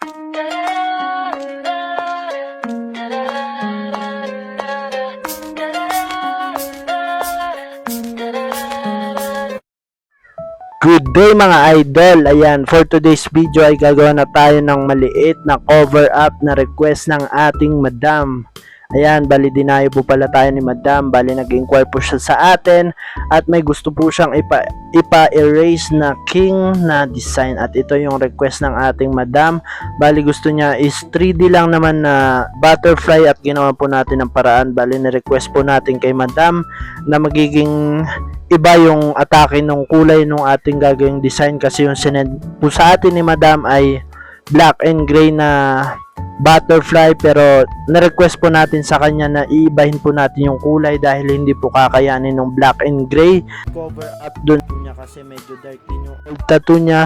Good day mga idol! Ayan, for today's video ay gagawa na tayo ng maliit na cover up na request ng ating madam. Ayan, bali dinayo po pala tayo ni madam, bali nag-inquire po siya sa atin at may gusto po siyang ipa-erase na king na design at ito yung request ng ating madam. Bali gusto niya is 3D lang naman na butterfly at ginawa po natin ng paraan. Bali na-request po natin kay madam na magiging iba yung atake ng kulay ng ating gagawing design kasi yung sinend po sa atin ni madam ay black and gray na butterfly, pero na-request po natin sa kanya na iibahin po natin yung kulay dahil hindi po kakayanin ng black and gray. Cover up dun niya kasi medyo dark din yung old tattoo niya.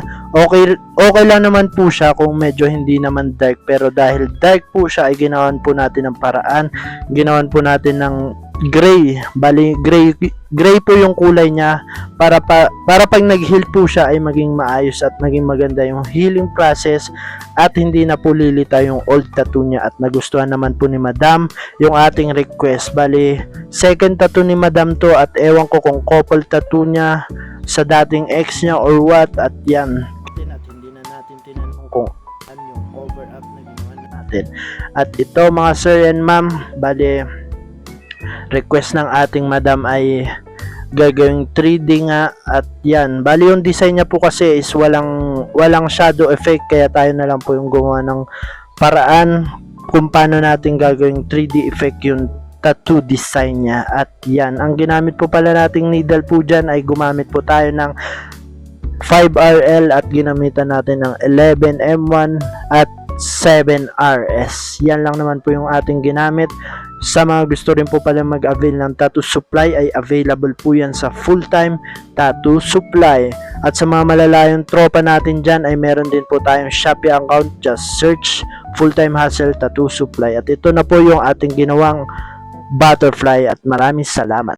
Okay lang naman po siya kung medyo hindi naman dark, pero dahil dark po siya ay ginawan po natin ng paraan. Ginawan po natin ng gray. Bali gray po yung kulay niya para pag nag-heal po siya ay maging maayos at maging maganda yung healing process at hindi na po lilita yung old tattoo niya. At nagustuhan naman po ni madam yung ating request. Bali second tattoo ni madam to at ewan ko kung couple tattoo niya sa dating ex niya or what. At yan, at hindi na natin tinanong kung ano yung cover up na ginawa natin. At ito mga sir and ma'am, bali request ng ating madam ay gagawing 3D nga at yan. Bali yung design niya po kasi is walang shadow effect, kaya tayo na lang po yung gumawa ng paraan kung paano natin gagawing 3D effect yung tattoo design niya. At yan, ang ginamit po pala nating needle po dyan ay gumamit po tayo ng 5RL at ginamitan natin ng 11M1 at 7RS. Yan lang naman po yung ating ginamit. Sa mga gusto rin po pala mag-avail ng tattoo supply ay available po yan sa Full-Time Tattoo Supply. At sa mga malalayong tropa natin dyan ay meron din po tayong Shopee account. Just search Full-Time Hustle Tattoo Supply. At ito na po yung ating ginawang butterfly at maraming salamat.